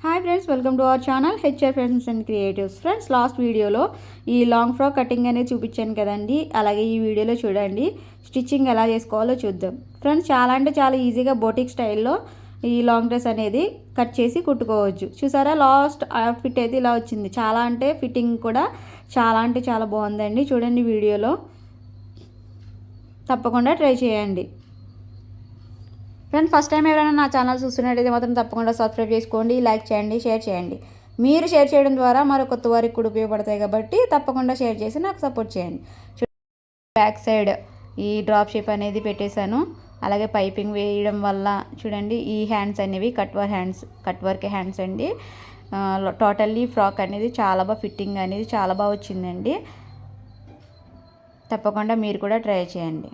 Hi friends, welcome to our channel HR fashions and creatives. Friends, last వీడియోలో ఈ long frock cutting అనేది చూపించాను కదండి. అలాగే ఈ వీడియోలో చూడండి స్టిచ్చింగ్ ఎలా చేసుకోవాలో చూద్దాం. ఫ్రెండ్స్, చాలా అంటే చాలా ఈజీగా బోటిక్ స్టైల్లో ఈ లాంగ్ డ్రెస్ అనేది కట్ చేసి కుట్టుకోవచ్చు. చూసారా, లాస్ట్ అవుట్ఫిట్ అయితే ఇలా వచ్చింది. చాలా అంటే ఫిట్టింగ్ కూడా చాలా అంటే చాలా బాగుందండి. చూడండి వీడియోలో, తప్పకుండా ట్రై చేయండి. ఫ్రెండ్స్, ఫస్ట్ టైం ఎవరైనా నా ఛానల్ చూస్తున్నట్టయితే మాత్రం తప్పకుండా సబ్స్క్రైబ్ చేసుకోండి, లైక్ చేయండి, షేర్ చేయండి. మీరు షేర్ చేయడం ద్వారా మరో కొత్త వారికి కూడా ఉపయోగపడతాయి కాబట్టి తప్పకుండా షేర్ చేసి నాకు సపోర్ట్ చేయండి. బ్యాక్ సైడ్ ఈ డ్రాప్ షేప్ అనేది పెట్టేశాను. అలాగే పైపింగ్ వేయడం వల్ల చూడండి ఈ హ్యాండ్స్ అనేవి కట్ వర్క్ హ్యాండ్స్ అండి. టోటల్లీ ఫ్రాక్ అనేది చాలా బాగా ఫిట్టింగ్ అనేది చాలా బాగా వచ్చిందండి. తప్పకుండా మీరు కూడా ట్రై చేయండి.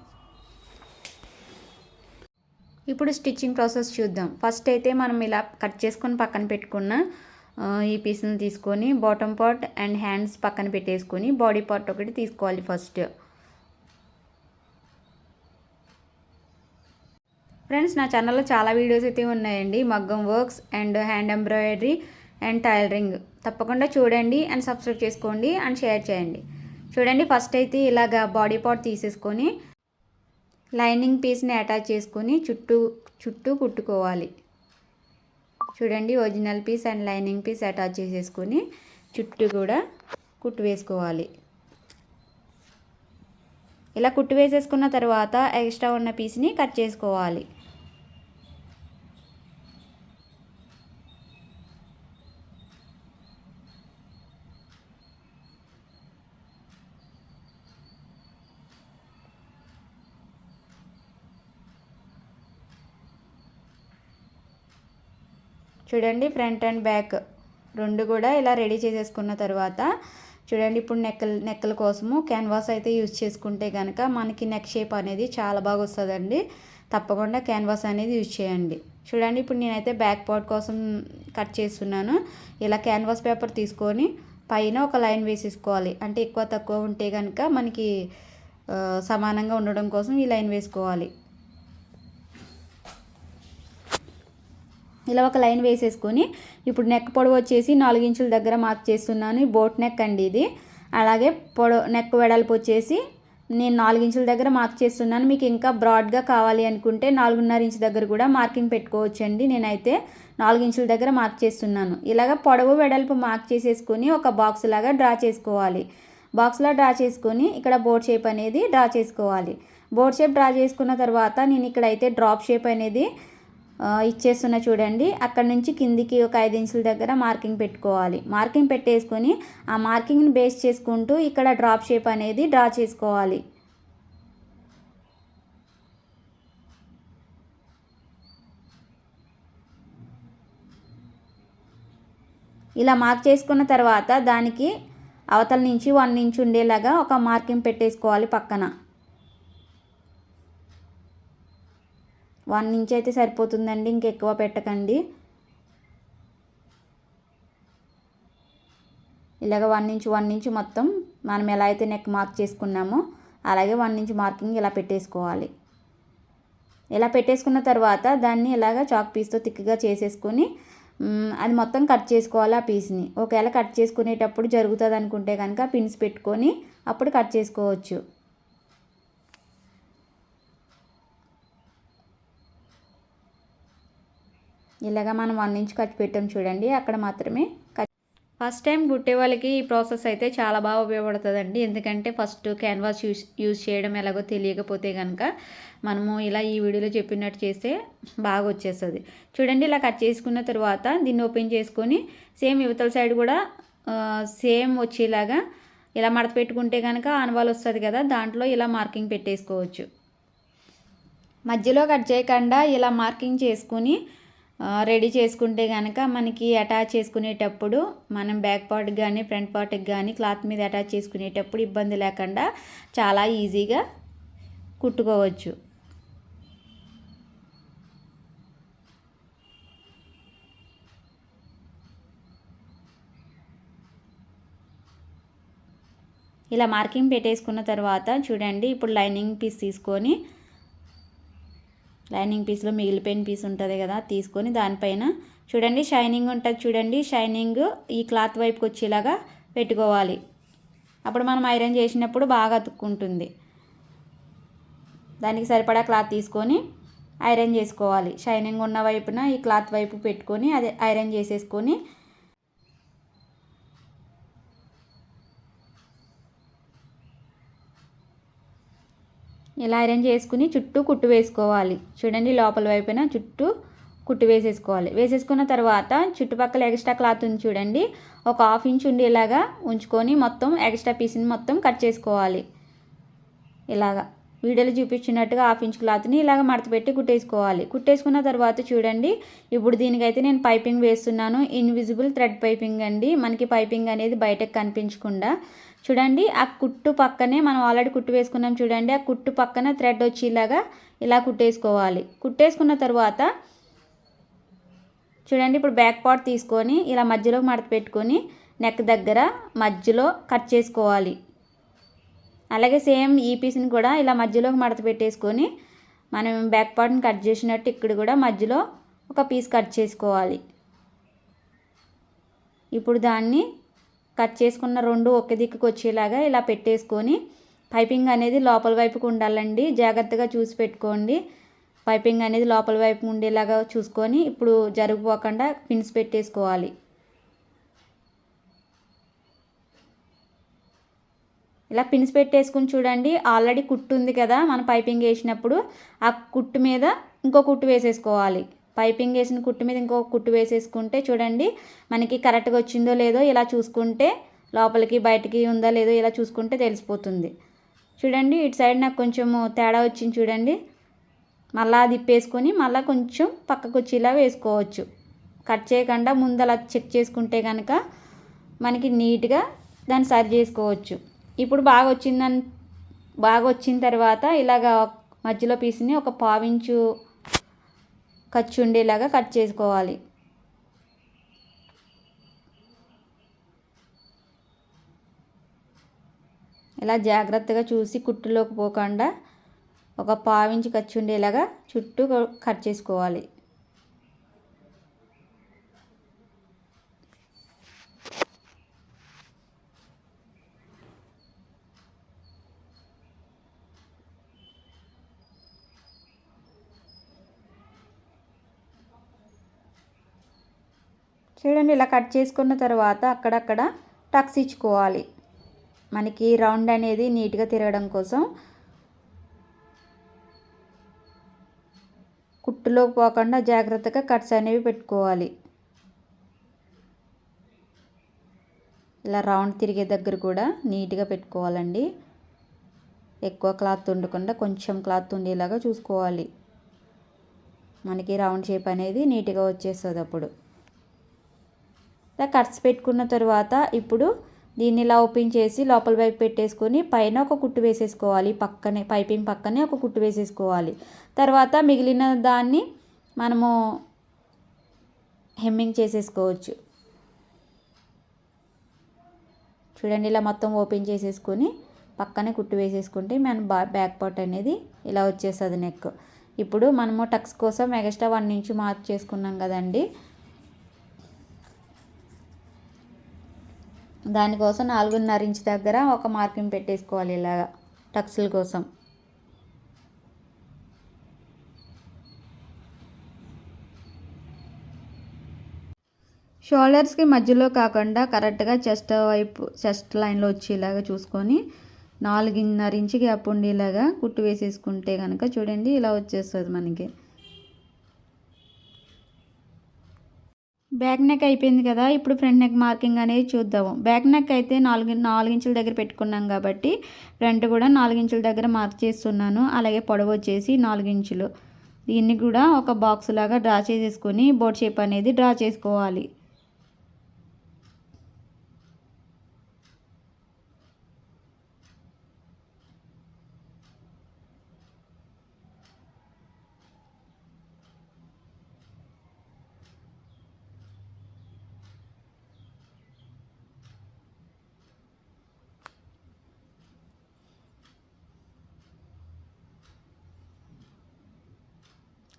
ఇప్పుడు స్టిచ్చింగ్ ప్రాసెస్ చూద్దాం. ఫస్ట్ అయితే మనం ఇలా కట్ చేసుకొని పక్కన పెట్టుకున్న ఈ పీస్ని తీసుకొని బాటమ్ పార్ట్ అండ్ హ్యాండ్స్ పక్కన పెట్టేసుకొని బాడీ పార్ట్ ఒకటి తీసుకోవాలి ఫస్ట్. ఫ్రెండ్స్, నా ఛానల్లో చాలా వీడియోస్ అయితే ఉన్నాయండి, మగ్గం works and hand embroidery and tailoring. తప్పకుండా చూడండి అండ్ సబ్స్క్రైబ్ చేసుకోండి అండ్ షేర్ చేయండి. చూడండి, ఫస్ట్ అయితే ఇలాగా బాడీ పార్ట్ తీసేసుకొని లైనింగ్ పీస్ని అటాచ్ చేసుకొని చుట్టూ కుట్టుకోవాలి. చూడండి, original piece and lining piece attach చేసేసుకొని చుట్టూ కూడా కుట్టు వేసుకోవాలి. ఇలా కుట్టు వేసేసుకున్న తర్వాత ఎక్స్ట్రా ఉన్న పీస్ని కట్ చేసుకోవాలి. చూడండి, ఫ్రంట్ అండ్ బ్యాక్ రెండు కూడా ఇలా రెడీ చేసేసుకున్న తర్వాత చూడండి, ఇప్పుడు నెక్కల కోసము క్యాన్వాస్ అయితే యూజ్ చేసుకుంటే కనుక మనకి నెక్ షేప్ అనేది చాలా బాగా వస్తుందండి. తప్పకుండా క్యాన్వాస్ అనేది యూజ్ చేయండి. చూడండి, ఇప్పుడు నేనైతే బ్యాక్ పార్ట్ కోసం కట్ చేస్తున్నాను. ఇలా క్యాన్వాస్ పేపర్ తీసుకొని పైన ఒక లైన్ వేసేసుకోవాలి. అంటే ఎక్కువ తక్కువ ఉంటే కనుక మనకి సమానంగా ఉండడం కోసం ఈ లైన్ వేసుకోవాలి. ఇలా ఒక లైన్ వేసేసుకొని ఇప్పుడు నెక్ పొడవు వచ్చేసి 4 ఇంచుల దగ్గర మార్క్ చేస్తున్నాను. బోట్ నెక్ అండి ఇది. అలాగే నెక్ వెడల్పు వచ్చేసి నేను 4 ఇంచుల దగ్గర మార్క్ చేస్తున్నాను. మీకు ఇంకా బ్రాడ్గా కావాలి అనుకుంటే 4.5 ఇంచు దగ్గర కూడా మార్కింగ్ పెట్టుకోవచ్చండి. నేనైతే 4 ఇంచుల దగ్గర మార్క్ చేస్తున్నాను. ఇలాగ పొడవు వెడల్పు మార్క్ చేసేసుకొని ఒక బాక్స్ లాగా డ్రా చేసుకోవాలి. బాక్స్లా డ్రా చేసుకొని ఇక్కడ బోట్ షేప్ అనేది డ్రా చేసుకోవాలి. బోట్ షేప్ డ్రా చేసుకున్న తర్వాత నేను ఇక్కడైతే డ్రాప్ షేప్ అనేది ఇచ్చేస్తున్నా. చూడండి, అక్కడ నుంచి కిందికి ఒక 5 ఇంచుల దగ్గర మార్కింగ్ పెట్టుకోవాలి. మార్కింగ్ పెట్టేసుకొని ఆ మార్కింగ్ని బేస్ చేసుకుంటూ ఇక్కడ డ్రాప్ షేప్ అనేది డ్రా చేసుకోవాలి. ఇలా మార్క్ చేసుకున్న తర్వాత దానికి అవతల నుంచి 1 ఇంచ్ ఉండేలాగా ఒక మార్కింగ్ పెట్టేసుకోవాలి పక్కన. 1 ఇంచ్ అయితే సరిపోతుందండి, ఇంకెక్కువ పెట్టకండి. ఇలాగ 1 ఇంచ్ మొత్తం మనం ఎలా అయితే నెక్ మార్క్ చేసుకున్నామో అలాగే 1 ఇంచ్ మార్కింగ్ ఇలా పెట్టేసుకోవాలి. ఇలా పెట్టేసుకున్న తర్వాత దాన్ని ఇలాగ చాక్ పీస్తో థిక్గా చేసేసుకొని అది మొత్తం కట్ చేసుకోవాలి ఆ పీస్ని. ఒకవేళ కట్ చేసుకునేటప్పుడు జరుగుతుంది అనుకుంటే కనుక పిన్స్ పెట్టుకొని అప్పుడు కట్ చేసుకోవచ్చు. ఇలాగ మనం 1 ఇంచ్ కట్ పెట్టాం చూడండి, అక్కడ మాత్రమే కట్. ఫస్ట్ టైం కుట్టే వాళ్ళకి ఈ ప్రాసెస్ అయితే చాలా బాగా ఉపయోగపడుతుందండి. ఎందుకంటే ఫస్ట్ క్యాన్వాస్ యూజ్ చేయడం ఎలాగో తెలియకపోతే కనుక మనము ఇలా ఈ వీడియోలో చెప్పినట్టు చేస్తే బాగా వచ్చేస్తుంది. చూడండి, ఇలా కట్ చేసుకున్న తర్వాత దీన్ని ఓపెన్ చేసుకొని సేమ్ యువతల సైడ్ కూడా సేమ్ వచ్చేలాగా ఇలా మడత పెట్టుకుంటే కనుక ఆనవాల్ వస్తుంది కదా, దాంట్లో ఇలా మార్కింగ్ పెట్టేసుకోవచ్చు. మధ్యలో కట్ చేయకుండా ఇలా మార్కింగ్ చేసుకుని రెడీ చేసుకుంటే కనుక మనకి అటాచ్ చేసుకునేటప్పుడు మనం బ్యాక్ పార్ట్కి కానీ ఫ్రంట్ పార్ట్కి కానీ క్లాత్ మీద అటాచ్ చేసుకునేటప్పుడు ఇబ్బంది లేకుండా చాలా ఈజీగా కుట్టుకోవచ్చు. ఇలా మార్కింగ్ పెట్టేసుకున్న తర్వాత చూడండి, ఇప్పుడు లైనింగ్ పీస్ తీసుకొని లైనింగ్ పీస్లో మిగిలిపోయిన పీస్ ఉంటుంది కదా, తీసుకొని దానిపైన చూడండి షైనింగ్ ఉంటుంది చూడండి, షైనింగ్ ఈ క్లాత్ వైపుకి వచ్చేలాగా పెట్టుకోవాలి. అప్పుడు మనం ఐరన్ చేసినప్పుడు బాగా అతుక్కుంటుంది. దానికి సరిపడా క్లాత్ తీసుకొని ఐరన్ చేసుకోవాలి. షైనింగ్ ఉన్న వైపున ఈ క్లాత్ వైపు పెట్టుకొని అదే ఐరన్ చేసేసుకొని ఇలా ఐరన్ చేసుకుని చుట్టూ కుట్టు వేసుకోవాలి. చూడండి లోపల వైపున చుట్టూ కుట్టు వేసేసుకోవాలి. వేసేసుకున్న తర్వాత చుట్టుపక్కల ఎక్స్ట్రా క్లాత్ ఉంది చూడండి, ఒక 1/2 ఇంచ్ ఉండేలాగా ఉంచుకొని మొత్తం ఎక్స్ట్రా పీస్ని మొత్తం కట్ చేసుకోవాలి. ఇలాగా వీడియోలో చూపించినట్టుగా 1/2 ఇంచ్ క్లాత్ని ఇలాగ మడత పెట్టి కుట్టేసుకోవాలి. కుట్టేసుకున్న తర్వాత చూడండి, ఇప్పుడు దీనికైతే నేను పైపింగ్ వేస్తున్నాను. ఇన్విజిబుల్ థ్రెడ్ పైపింగ్ అండి. మనకి పైపింగ్ అనేది బయటకు కనిపించకుండా చూడండి, ఆ కుట్టు పక్కనే మనం ఆల్రెడీ కుట్టు వేసుకున్నాం చూడండి, ఆ కుట్టు పక్కన థ్రెడ్ వచ్చేలాగా ఇలా కుట్టేసుకోవాలి. కుట్టేసుకున్న తర్వాత చూడండి, ఇప్పుడు బ్యాక్ పార్ట్ తీసుకొని ఇలా మధ్యలో మడత పెట్టుకొని నెక్ దగ్గర మధ్యలో కట్ చేసుకోవాలి. అలాగే సేమ్ ఈ పీస్ని కూడా ఇలా మధ్యలోకి మడత పెట్టేసుకొని మనం బ్యాక్ పార్ట్ని కట్ చేసినట్టు ఇక్కడ కూడా మధ్యలో ఒక పీస్ కట్ చేసుకోవాలి. ఇప్పుడు దాన్ని కట్ చేసుకున్న రెండు ఒకే దిక్కుకు వచ్చేలాగా ఇలా పెట్టేసుకొని పైపింగ్ అనేది లోపల వైపుకు ఉండాలండి. జాగ్రత్తగా చూసి పెట్టుకోండి. పైపింగ్ అనేది లోపల వైపు ఉండేలాగా చూసుకొని ఇప్పుడు జరుగుపోకుండా పిన్స్ పెట్టేసుకోవాలి. ఇలా పిన్స్ పెట్టేసుకుని చూడండి, ఆల్రెడీ కుట్టు ఉంది కదా మనం పైపింగ్ వేసినప్పుడు, ఆ కుట్టు మీద ఇంకో కుట్టు వేసేసుకోవాలి. పైపింగ్ వేసిన కుట్టు మీద ఇంకో కుట్టు వేసేసుకుంటే చూడండి మనకి కరెక్ట్గా వచ్చిందో లేదో ఇలా చూసుకుంటే, లోపలికి బయటికి ఉందో లేదో ఇలా చూసుకుంటే తెలిసిపోతుంది. చూడండి ఇటు సైడ్ నాకు కొంచెము తేడా వచ్చింది చూడండి, మళ్ళీ తిప్పేసుకొని మళ్ళీ కొంచెం పక్కకు వచ్చేలా వేసుకోవచ్చు. కట్ చేయకుండా ముందు అలా చెక్ చేసుకుంటే కనుక మనకి నీట్గా దాన్ని సరి చేసుకోవచ్చు. ఇప్పుడు బాగా వచ్చిన తర్వాత ఇలాగ మధ్యలో పీస్ని ఒక 1/4 ఇంచు ఖర్చు ఉండేలాగా కట్ చేసుకోవాలి. ఇలా జాగ్రత్తగా చూసి కుట్టులోకి పోకుండా ఒక 1/4 ఇంచు ఖర్చు ఉండేలాగా చుట్టూ కట్ చేసుకోవాలి. చూడండి ఇలా కట్ చేసుకున్న తర్వాత అక్కడక్కడ టక్స్ ఇచ్చుకోవాలి. మనకి రౌండ్ అనేది నీట్గా తిరగడం కోసం కుట్టులోకి పోకుండా జాగ్రత్తగా కట్స్ అనేవి పెట్టుకోవాలి. ఇలా రౌండ్ తిరిగే దగ్గర కూడా నీట్గా పెట్టుకోవాలండి. ఎక్కువ క్లాత్ ఉండకుండా కొంచెం క్లాత్ ఉండేలాగా చూసుకోవాలి. మనకి రౌండ్ షేప్ అనేది నీట్గా వచ్చేస్తుంది. అప్పుడు ఇలా కట్స్ పెట్టుకున్న తర్వాత ఇప్పుడు దీన్ని ఇలా ఓపెన్ చేసి లోపల వైపు పెట్టేసుకొని పైన ఒక కుట్టు వేసేసుకోవాలి. పక్కనే పైపింగ్ పక్కనే ఒక కుట్టు వేసేసుకోవాలి. తర్వాత మిగిలిన దాన్ని మనము హెమ్మింగ్ చేసేసుకోవచ్చు. చూడండి ఇలా మొత్తం ఓపెన్ చేసేసుకొని పక్కనే కుట్టు వేసేసుకుంటే మన బ్యాక్ పార్ట్ అనేది ఇలా వచ్చేస్తుంది నెక్. ఇప్పుడు మనము టక్స్ కోసం ఎక్స్ట్రా 1 ఇంచు మార్క్ చేసుకున్నాం కదండి, దానికోసం 4.5 ఇంచు దగ్గర ఒక మార్కింగ్ పెట్టేసుకోవాలి ఇలాగా టక్స్ల కోసం. షోల్డర్స్కి మధ్యలో కాకుండా కరెక్ట్గా చెస్ట్ లైన్లో వచ్చేలాగా చూసుకొని 4.5 ఇంచు గ్యాప్ ఉండేలాగా కుట్టు వేసేసుకుంటే కనుక చూడండి ఇలా వచ్చేస్తుంది మనకి. బ్యాక్ నెక్ అయిపోయింది కదా, ఇప్పుడు ఫ్రంట్ నెక్ మార్కింగ్ అనేది చూద్దాము. బ్యాక్ నెక్ అయితే 4 ఇంచుల దగ్గర పెట్టుకున్నాం కాబట్టి ఫ్రంట్ కూడా 4 ఇంచుల దగ్గర మార్క్ చేస్తున్నాను. అలాగే పొడవు వచ్చేసి 4 ఇంచులు. దీన్ని కూడా ఒక బాక్స్ లాగా డ్రా చేసేసుకొని బోట్ షేప్ అనేది డ్రా చేసుకోవాలి.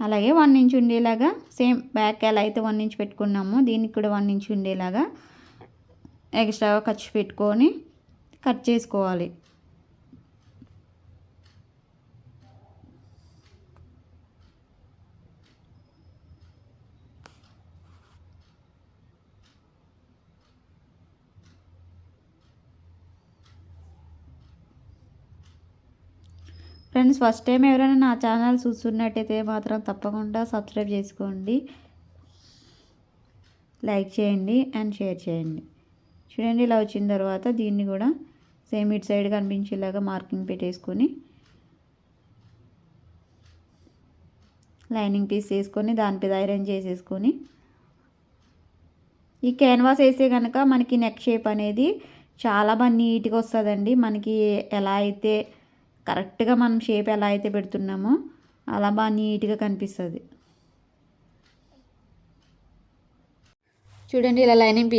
అలాగే 1 ఇంచ్ ఉండేలాగా సేమ్ బ్యాక్ ఎలా అయితే 1 ఇంచ్ పెట్టుకున్నామో దీనికి కూడా 1 ఇంచ్ ఉండేలాగా ఎక్స్ట్రాగా ఖర్చు పెట్టుకొని కట్ చేసుకోవాలి. ఫ్రెండ్స్, ఫస్ట్ టైం ఎవరైనా నా ఛానల్ చూస్తున్నట్టయితే మాత్రం తప్పకుండా సబ్స్క్రైబ్ చేసుకోండి, లైక్ చేయండి అండ్ షేర్ చేయండి. చూడండి, ఇలా వచ్చిన తర్వాత దీన్ని కూడా సేమ్ ఇటు సైడ్ కనిపించేలాగా మార్కింగ్ పెట్టేసుకొని లైనింగ్ పీస్ వేసుకొని దానిపై ఐరన్ చేసేసుకొని ఈ క్యాన్వాస్ వేస్తే కనుక మనకి నెక్ షేప్ అనేది చాలా బాగా నీట్గా వస్తుందండి. మనకి ఎలా అయితే కరెక్ట్గా మనం షేప్ ఎలా అయితే పెడుతున్నామో అలా బాగా నీట్గా కనిపిస్తుంది. చూడండి, ఇలా లైనింగ్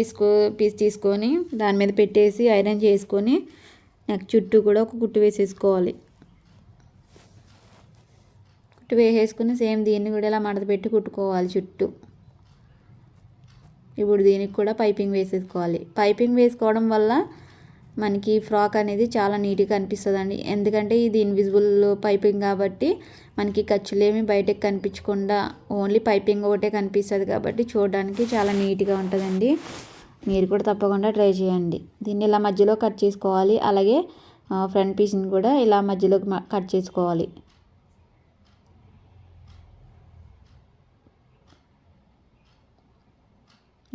పీస్ తీసుకొని దాని మీద పెట్టేసి ఐరన్ చేసుకొని నెక్ చుట్టూ కూడా ఒక కుట్టు వేసేసుకోవాలి. కుట్టు వేసేసుకుని సేమ్ దీన్ని కూడా ఇలా మడత పెట్టి కుట్టుకోవాలి చుట్టూ. ఇప్పుడు దీనికి కూడా పైపింగ్ వేసేసుకోవాలి. పైపింగ్ వేసుకోవడం వల్ల మనకి ఫ్రాక్ అనేది చాలా నీట్గా అనిపిస్తుందండి. ఎందుకంటే ఇది ఇన్విజిబుల్ పైపింగ్ కాబట్టి మనకి ఖర్చులేమి బయటకు కనిపించకుండా ఓన్లీ పైపింగ్ ఒకటే కనిపిస్తుంది కాబట్టి చూడడానికి చాలా నీట్గా ఉంటుందండి. మీరు కూడా తప్పకుండా ట్రై చేయండి. దీన్ని ఇలా మధ్యలో కట్ చేసుకోవాలి. అలాగే ఫ్రంట్ పీస్ని కూడా ఇలా మధ్యలో కట్ చేసుకోవాలి.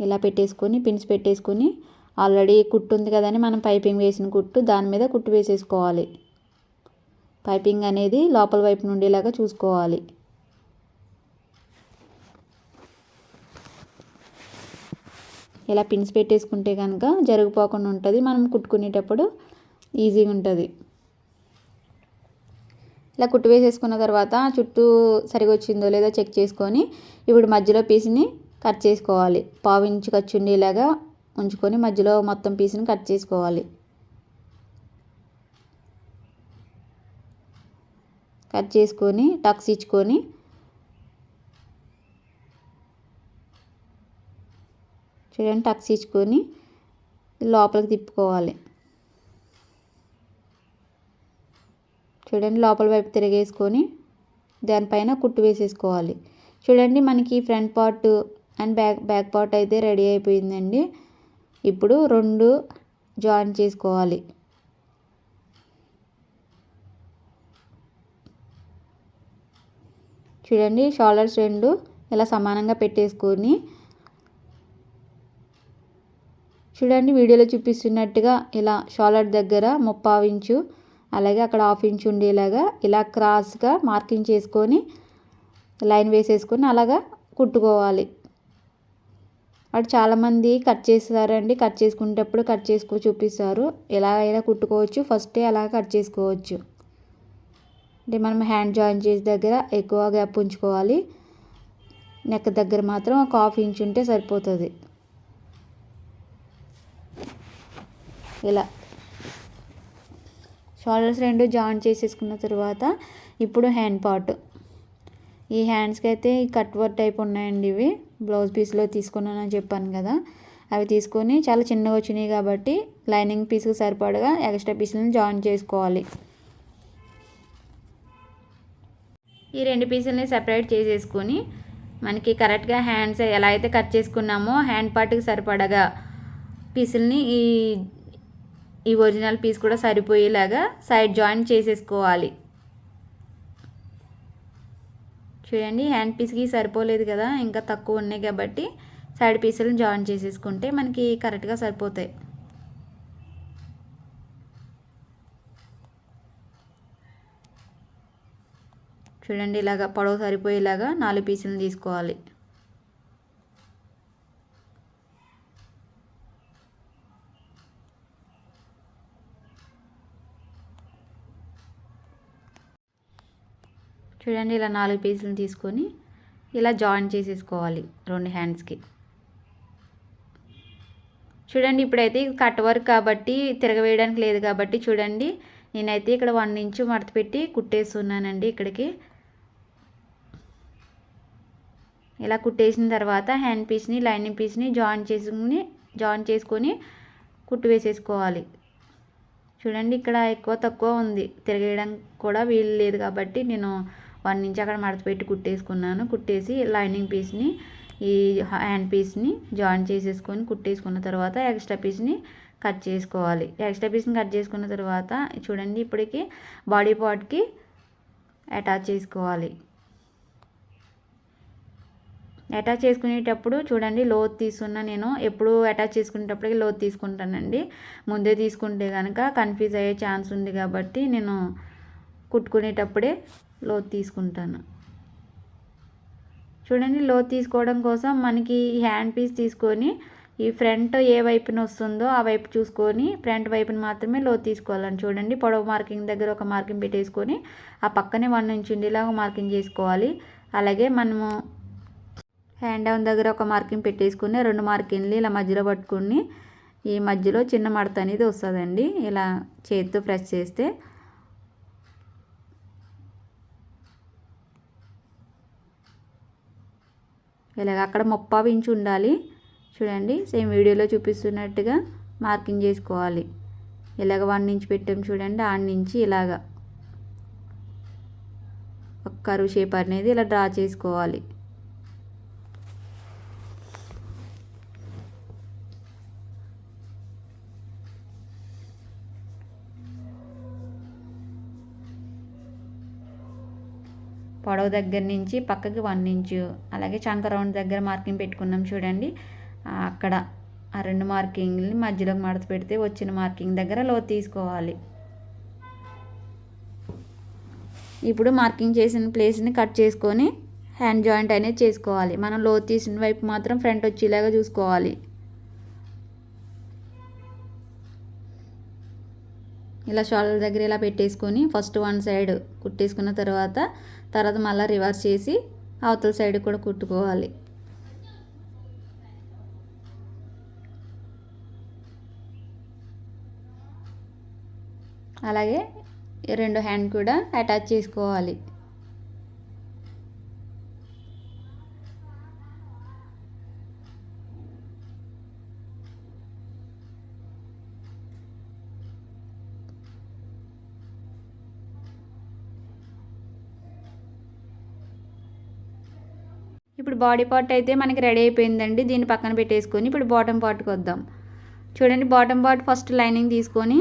ఇలా పెట్టేసుకొని పిన్స్ పెట్టేసుకొని ఆల్రెడీ కుట్టు ఉంది కదని మనం పైపింగ్ వేసిన కుట్టు దాని మీద కుట్టు వేసేసుకోవాలి. పైపింగ్ అనేది లోపల వైపు నుండేలాగా చూసుకోవాలి. ఇలా పిన్స్ పెట్టేసుకుంటే కనుక జరిగిపోకుండా ఉంటుంది. మనం కుట్టుకునేటప్పుడు ఈజీగా ఉంటుంది. ఇలా కుట్టు వేసేసుకున్న తర్వాత చుట్టూ సరిగా వచ్చిందో లేదో చెక్ చేసుకొని ఇప్పుడు మధ్యలో పీస్ని కట్ చేసుకోవాలి. 1/2 ఇంచు ఖర్చు ఉండేలాగా ఉంచుకొని మధ్యలో మొత్తం పీస్ని కట్ చేసుకోవాలి. కట్ చేసుకొని టక్స్ ఇచ్చుకొని చూడండి, టక్స్ ఇచ్చుకొని లోపలికి తిప్పుకోవాలి. చూడండి, లోపల వైపు తిరిగేసుకొని దానిపైన కుట్టు వేసేసుకోవాలి. చూడండి, మనకి front part and back part అయితే రెడీ అయిపోయిందండి. ఇప్పుడు 2 జాయిన్ చేసుకోవాలి. చూడండి, షోల్డర్స్ 2 ఇలా సమానంగా పెట్టేసుకొని చూడండి వీడియోలో చూపిస్తున్నట్టుగా ఇలా షోల్డర్ దగ్గర 3/4 ఇంచు అలాగే అక్కడ 1/2 ఇంచు ఉండేలాగా ఇలా క్రాస్గా మార్కింగ్ చేసుకొని లైన్ వేసేసుకొని అలాగా కుట్టుకోవాలి. అటు చాలామంది కట్ చేస్తారండి. కట్ చేసుకునేటప్పుడు కట్ చేసుకో చూపిస్తారు. ఎలా అయినా కుట్టుకోవచ్చు. ఫస్టే అలా కట్ చేసుకోవచ్చు. అంటే మనం హ్యాండ్ జాయిన్ చేసే దగ్గర ఎక్కువ గ్యాప్ ఉంచుకోవాలి. నెక్ దగ్గర మాత్రం ఒక 1/2 ఇంచ్ ఉంటే సరిపోతుంది. ఇలా షోల్డర్స్ 2 జాయిన్ చేసేసుకున్న తర్వాత ఇప్పుడు హ్యాండ్ పార్ట్. ఈ హ్యాండ్స్కి అయితే ఈ కట్ వర్క్ టైప్ ఉన్నాయండి. ఇవి బ్లౌజ్ పీస్లో తీసుకున్నానని చెప్పాను కదా, అవి తీసుకొని చాలా చిన్నగా వచ్చినాయి కాబట్టి లైనింగ్ పీస్కి సరిపడగా ఎక్స్ట్రా పీసులను జాయిన్ చేసుకోవాలి. ఈ 2 పీసులని సెపరేట్ చేసేసుకొని మనకి కరెక్ట్గా హ్యాండ్స్ ఎలా అయితే కట్ చేసుకున్నామో హ్యాండ్ పార్ట్కి సరిపడగా పీసులని ఈ ఒరిజినల్ పీస్ కూడా సరిపోయేలాగా సైడ్ జాయిన్ చేసేసుకోవాలి. చూడండి, హ్యాండ్ పీస్కి సరిపోలేదు కదా, ఇంకా తక్కువ ఉన్నాయి కాబట్టి సైడ్ పీసులను జాయిన్ చేసేసుకుంటే మనకి కరెక్ట్గా సరిపోతాయి. చూడండి, ఇలాగా పొడవు సరిపోయేలాగా 4 పీసులను తీసుకోవాలి. చూడండి, ఇలా 4 పీసులను తీసుకొని ఇలా జాయిన్ చేసేసుకోవాలి 2 హ్యాండ్స్కి. చూడండి, ఇప్పుడైతే కట్ వర్క్ కాబట్టి తిరగవేయడానికి లేదు కాబట్టి చూడండి నేనైతే ఇక్కడ 1 ఇంచు మడత పెట్టి కుట్టేస్తున్నానండి. ఇక్కడికి ఇలా కుట్టేసిన తర్వాత హ్యాండ్ పీస్ని లైనింగ్ పీస్ని జాయిన్ చేసుకొని కుట్టు వేసేసుకోవాలి. చూడండి ఇక్కడ ఎక్కువ తక్కువ ఉంది, తిరగేయడం కూడా వీలు లేదు కాబట్టి నేను 1 ఇంచ్ అక్కడ మడత పెట్టి కుట్టేసుకున్నాను. కుట్టేసి లైనింగ్ పీస్ని ఈ హ్యాండ్ పీస్ని జాయిన్ చేసేసుకొని కుట్టేసుకున్న తర్వాత ఎక్స్ట్రా పీస్ని కట్ చేసుకోవాలి. ఎక్స్ట్రా పీస్ని కట్ చేసుకున్న తర్వాత చూడండి ఇప్పటికి బాడీ పార్ట్కి అటాచ్ చేసుకోవాలి. అటాచ్ చేసుకునేటప్పుడు చూడండి లోతు తీసుకున్నా, నేను ఎప్పుడు అటాచ్ చేసుకునేటప్పటికి లోతు తీసుకుంటానండి. ముందే తీసుకుంటే కనుక కన్ఫ్యూజ్ అయ్యే ఛాన్స్ ఉంది కాబట్టి నేను కుట్టుకునేటప్పుడే లోతు తీసుకుంటాను. చూడండి లోతు తీసుకోవడం కోసం మనకి హ్యాండ్ పీస్ తీసుకొని ఈ ఫ్రంట్ ఏ వైపున వస్తుందో ఆ వైపు చూసుకొని ఫ్రంట్ వైపున మాత్రమే లోతు తీసుకోవాలని. చూడండి పొడవు మార్కింగ్ దగ్గర ఒక మార్కింగ్ పెట్టేసుకొని ఆ పక్కనే 1 ఇంచ్ ఉండేలాగా మార్కింగ్ చేసుకోవాలి. అలాగే మనము హ్యాండ్ డౌన్ దగ్గర ఒక మార్కింగ్ పెట్టేసుకుని 2 మార్కింగ్లు ఇలా మధ్యలో పట్టుకుని ఈ మధ్యలో చిన్న మడత అనేది వస్తుందండి. ఇలా చేతితో ప్రెస్ చేస్తే ఇలాగ అక్కడ 30 ఇంచ్ ఉండాలి. చూడండి సేమ్ వీడియోలో చూపిస్తున్నట్టుగా మార్కింగ్ చేసుకోవాలి. ఇలాగ 1 ఇంచ్ పెట్టాం చూడండి, ఆడ నుంచి ఇలాగ ఒక కర్వ్ షేప్ అనేది ఇలా డ్రా చేసుకోవాలి. పొడవు దగ్గర నుంచి పక్కకి 1 ఇంచు, అలాగే చంక రౌండ్ దగ్గర మార్కింగ్ పెట్టుకున్నాం చూడండి, అక్కడ ఆ 2 మార్కింగ్ని మధ్యలోకి మడత పెడితే వచ్చిన మార్కింగ్ దగ్గర లోతు తీసుకోవాలి. ఇప్పుడు మార్కింగ్ చేసిన ప్లేస్ని కట్ చేసుకొని హ్యాండ్ జాయింట్ అనేది చేసుకోవాలి. మనం లోతు తీసిన వైపు మాత్రం ఫ్రంట్ వచ్చేలాగా చూసుకోవాలి. ఇలా షోల్డర్ దగ్గర ఇలా పెట్టేసుకొని ఫస్ట్ 1 సైడ్ కుట్టేసుకున్న తర్వాత మళ్ళీ రివర్స్ చేసి అవతల సైడ్ కూడా కుట్టుకోవాలి. అలాగే 2 హ్యాండ్ కూడా అటాచ్ చేసుకోవాలి. ఇప్పుడు బాడీ పార్ట్ అయితే మనకి రెడీ అయిపోయిందండి. దీన్ని పక్కన పెట్టేసుకొని ఇప్పుడు బాటమ్ పార్ట్కి వద్దాం. చూడండి బాటమ్ పార్ట్ ఫస్ట్ లైనింగ్ తీసుకొని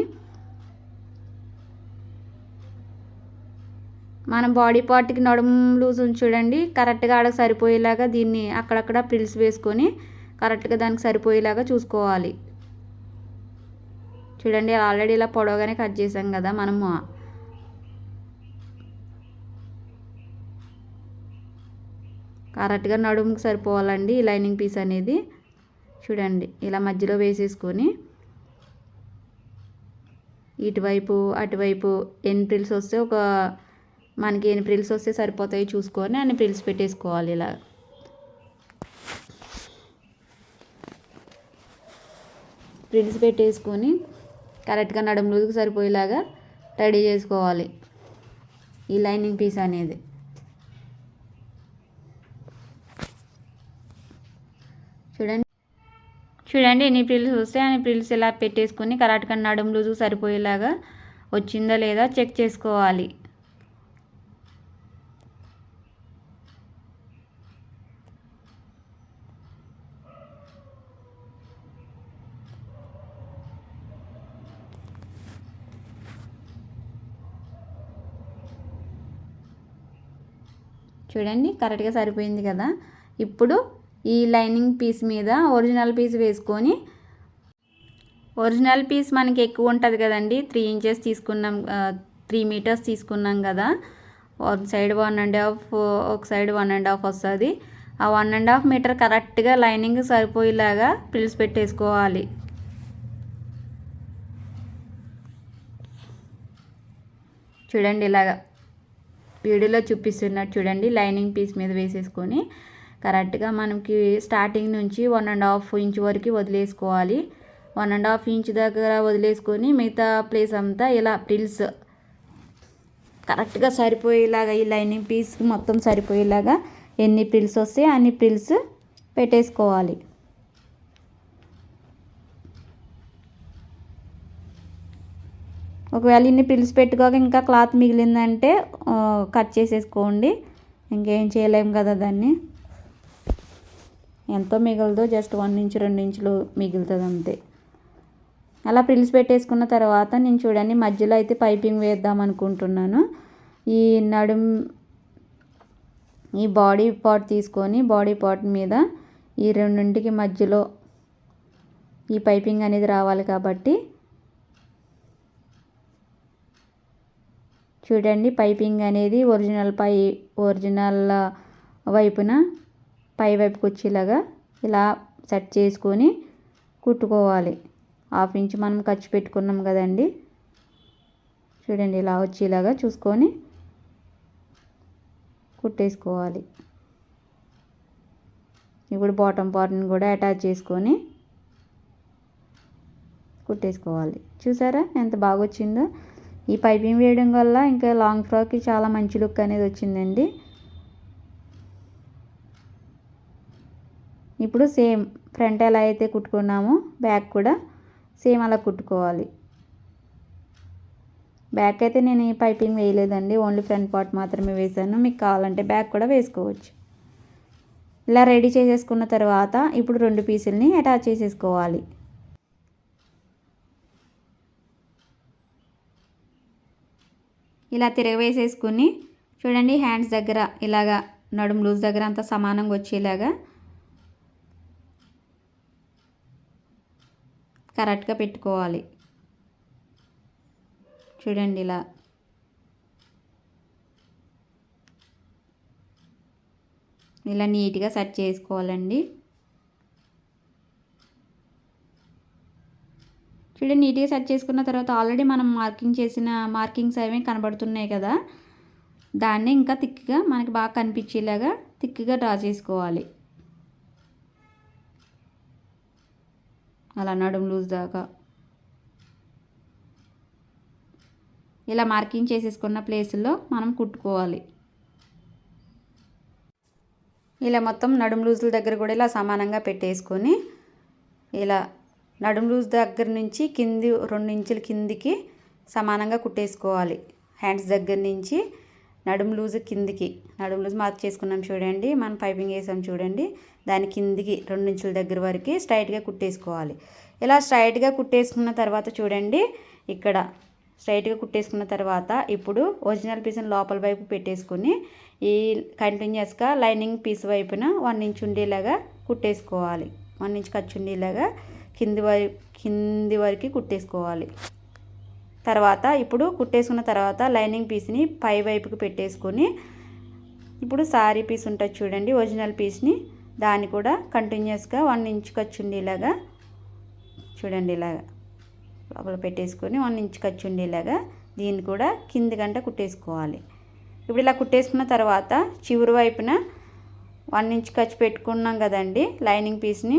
మనం బాడీ పార్ట్కి నడుము లూజ్ చూడండి కరెక్ట్గా ఆడకు సరిపోయేలాగా దీన్ని అక్కడక్కడ ప్రిల్స్ వేసుకొని కరెక్ట్గా దానికి సరిపోయేలాగా చూసుకోవాలి. చూడండి ఆల్రెడీ ఇలా పొడవుగానే కట్ చేసాం కదా మనము, కరెక్ట్గా నడుముకి సరిపోవాలండి ఈ లైనింగ్ పీస్ అనేది. చూడండి ఇలా మధ్యలో వేసేసుకొని ఇటువైపు అటువైపు ఎన్ని ప్రిల్స్ వస్తే మనకి ఎన్ని ప్రిల్స్ వస్తే సరిపోతాయి చూసుకొని అన్ని ప్రిల్స్ పెట్టేసుకోవాలి. ఇలా ప్రిల్స్ పెట్టేసుకొని కరెక్ట్గా నడుము లూజ్కి సరిపోయేలాగా రెడీ చేసుకోవాలి ఈ లైనింగ్ పీస్ అనేది. చూడండి ఎన్ని ప్రిల్స్ వస్తే అన్ని ప్రిల్స్ ఇలా పెట్టేసుకొని కరెక్ట్గా నడుము లూజుకు సరిపోయేలాగా వచ్చిందా లేదా చెక్ చేసుకోవాలి. చూడండి కరెక్ట్గా సరిపోయింది కదా. ఇప్పుడు ఈ లైనింగ్ పీస్ మీద ఒరిజినల్ పీస్ వేసుకొని, ఒరిజినల్ పీస్ మనకి ఎక్కువ ఉంటుంది కదండి, 3 ఇంచెస్ తీసుకున్నాం, 3 మీటర్స్ తీసుకున్నాం కదా. ఒక సైడ్ 1.5 ఒక సైడ్ 1.5 వస్తుంది. ఆ 1.5 మీటర్ కరెక్ట్గా లైనింగ్ సరిపోయేలాగా ప్రిల్స్ పెట్టేసుకోవాలి. చూడండి ఇలాగా వీడియోలో చూపిస్తున్నట్టు చూడండి లైనింగ్ పీస్ మీద వేసేసుకొని కరెక్ట్గా మనకి స్టార్టింగ్ నుంచి 1.5 ఇంచ్ వరకు వదిలేసుకోవాలి. 1.5 ఇంచ్ దగ్గర వదిలేసుకొని మిగతా ప్లేస్ అంతా ఇలా ప్రిల్స్ కరెక్ట్గా సరిపోయేలాగా ఈ లైనింగ్ పీస్ మొత్తం సరిపోయేలాగా ఎన్ని ప్రిల్స్ వస్తే అన్ని ప్రిల్స్ పెట్టేసుకోవాలి. ఒకవేళ ఇన్ని ప్రిల్స్ పెట్టుకోక ఇంకా క్లాత్ మిగిలిందంటే కట్ చేసేసుకోండి. ఇంకేం చేయలేము కదా దాన్ని. ఎంతో మిగలదు, జస్ట్ 1 ఇంచ్ 2 ఇంచులు మిగులుతుంది అంతే. అలా ప్రిల్స్ పెట్టేసుకున్న తర్వాత నేను చూడండి మధ్యలో అయితే పైపింగ్ వేద్దాం అనుకుంటున్నాను. ఈ ఈ బాడీ పార్ట్ తీసుకొని బాడీ పార్ట్ మీద ఈ రెండింటికి మధ్యలో ఈ పైపింగ్ అనేది రావాలి కాబట్టి చూడండి పైపింగ్ అనేది ఒరిజినల్ వైపున పై వైపుకి వచ్చేలాగా ఇలా సెట్ చేసుకొని కుట్టుకోవాలి. 1/2 ఇంచ్ మనం ఖర్చు పెట్టుకున్నాం కదండి. చూడండి ఇలా వచ్చేలాగా చూసుకొని కుట్టేసుకోవాలి. ఇప్పుడు బాటమ్ పార్ట్ని కూడా అటాచ్ చేసుకొని కుట్టేసుకోవాలి. చూసారా ఎంత బాగా వచ్చిందో. ఈ పైపింగ్ వేయడం వల్ల ఇంకా లాంగ్ ఫ్రాక్కి చాలా మంచి లుక్ అనేది వచ్చిందండి. ఇప్పుడు సేమ్ ఫ్రంట్ ఎలా అయితే కుట్టుకున్నామో బ్యాక్ కూడా సేమ్ అలా కుట్టుకోవాలి. బ్యాక్ అయితే నేను ఈ పైపింగ్ వేయలేదండి, ఓన్లీ ఫ్రంట్ పార్ట్ మాత్రమే వేసాను. మీకు కావాలంటే బ్యాక్ కూడా వేసుకోవచ్చు. ఇలా రెడీ చేసేసుకున్న తర్వాత ఇప్పుడు 2 పీసుల్ని అటాచ్ చేసేసుకోవాలి. ఇలా తిరగవేసేసుకుని చూడండి హ్యాండ్స్ దగ్గర ఇలాగా నడుము లూజ్ దగ్గర అంతా సమానంగా వచ్చేలాగా కరెక్ట్గా పెట్టుకోవాలి. చూడండి ఇలా నీట్గా సెట్ చేసుకోవాలండి. చూడండి నీట్గా సెట్ చేసుకున్న తర్వాత ఆల్రెడీ మనం మార్కింగ్ చేసిన మార్కింగ్స్ అవి కనబడుతున్నాయి కదా, దాన్ని ఇంకా థిక్గా మనకి బాగా కనిపించేలాగా థిక్గా డ్రా చేసుకోవాలి. అలా నడుము లూజ్ దాకా ఇలా మార్కింగ్ చేసేసుకున్న ప్లేసుల్లో మనం కుట్టుకోవాలి. ఇలా మొత్తం నడుము లూజుల దగ్గర కూడా ఇలా సమానంగా పెట్టేసుకొని ఇలా నడుము లూజ్ దగ్గర నుంచి కింది 2 ఇంచుల కిందికి సమానంగా కుట్టేసుకోవాలి. హ్యాండ్స్ దగ్గర నుంచి నడుము లూజ్ కిందికి, నడుము లూజ్ మార్క్ చేసుకున్నాం చూడండి, మనం పైపింగ్ వేసాం చూడండి, దాని కిందికి 2 ఇంచుల దగ్గర వరకు స్ట్రైట్గా కుట్టేసుకోవాలి. ఇలా స్ట్రైట్గా కుట్టేసుకున్న తర్వాత చూడండి ఇక్కడ స్ట్రైట్గా కుట్టేసుకున్న తర్వాత ఇప్పుడు ఒరిజినల్ పీస్ని లోపల వైపు పెట్టేసుకుని ఈ కంటిన్యూస్గా లైనింగ్ పీస్ వైపున 1 ఇంచ్ ఉండేలాగా కుట్టేసుకోవాలి. 1 ఇంచ్ ఖర్చు ఉండేలాగా కింది వరకు కుట్టేసుకోవాలి. తర్వాత ఇప్పుడు కుట్టేసుకున్న తర్వాత లైనింగ్ పీస్ని పై వైపుకి పెట్టేసుకొని ఇప్పుడు సారీ పీస్ ఉంటుంది చూడండి ఒరిజినల్ పీస్ని, దాన్ని కూడా కంటిన్యూస్గా 1 ఇంచ్ ఖర్చు ఉండేలాగా చూడండి ఇలాగా లోపల పెట్టేసుకొని 1 ఇంచ్ ఖర్చు ఉండేలాగా దీన్ని కూడా కింది గంట కుట్టేసుకోవాలి. ఇప్పుడు ఇలా కుట్టేసుకున్న తర్వాత చివరి వైపున 1 ఇంచ్ ఖర్చు పెట్టుకున్నాం కదండి లైనింగ్ పీస్ని,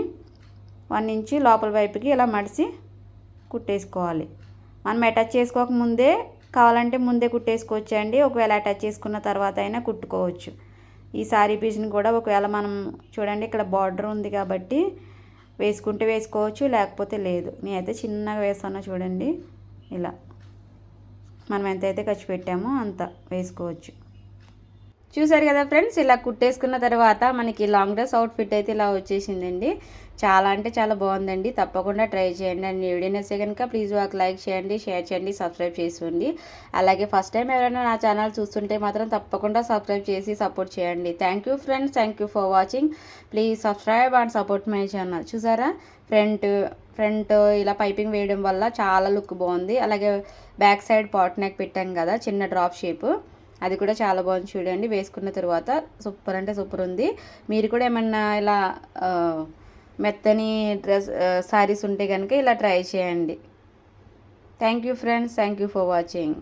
1 ఇంచ్ లోపల వైపుకి ఇలా మడిచి కుట్టేసుకోవాలి. మనం అటాచ్ చేసుకోకముందే కావాలంటే ముందే కుట్టేసుకోవచ్చు అండి, ఒకవేళ అటాచ్ చేసుకున్న తర్వాత అయినా కుట్టుకోవచ్చు. ఈ సారీ పీస్ని కూడా ఒకవేళ మనం చూడండి ఇక్కడ బార్డర్ ఉంది కాబట్టి వేసుకుంటే వేసుకోవచ్చు, లేకపోతే లేదు. నేనైతే చిన్నగా వేస్తాను చూడండి, ఇలా మనం ఎంతైతే ఖర్చు పెట్టామో అంత వేసుకోవచ్చు. చూసారు కదా ఫ్రెండ్స్, ఇలా కుట్టేసుకున్న తర్వాత మనకి లాంగ్ డ్రెస్ అవుట్ఫిట్ అయితే ఇలా వచ్చేసిందండి. చాలా అంటే చాలా బాగుందండి, తప్పకుండా ట్రై చేయండి. అండ్ వీడియో నచ్చితే కనుక ప్లీజ్ ఒక లైక్ చేయండి, షేర్ చేయండి, సబ్స్క్రైబ్ చేసుకోండి. అలాగే ఫస్ట్ టైం ఎవరైనా నా ఛానల్ చూస్తుంటే మాత్రం తప్పకుండా సబ్స్క్రైబ్ చేసి సపోర్ట్ చేయండి. Thank you friends, thank you for watching. Please subscribe and support my channel. చూసారా ఫ్రంట్ ఇలా పైపింగ్ వేయడం వల్ల చాలా లుక్ బాగుంది. అలాగే బ్యాక్ సైడ్ పాట్ నెక్ పెట్టాం కదా చిన్న డ్రాప్ షేప్, అది కూడా చాలా బాగుంది చూడండి. వేసుకున్న తర్వాత సూపర్ అంటే సూపర్ ఉంది. మీరు కూడా ఏమన్నా ఇలా మెత్తని శారీస్ ఉంటే కనుక ఇలా ట్రై చేయండి. Thank you friends, thank you for watching.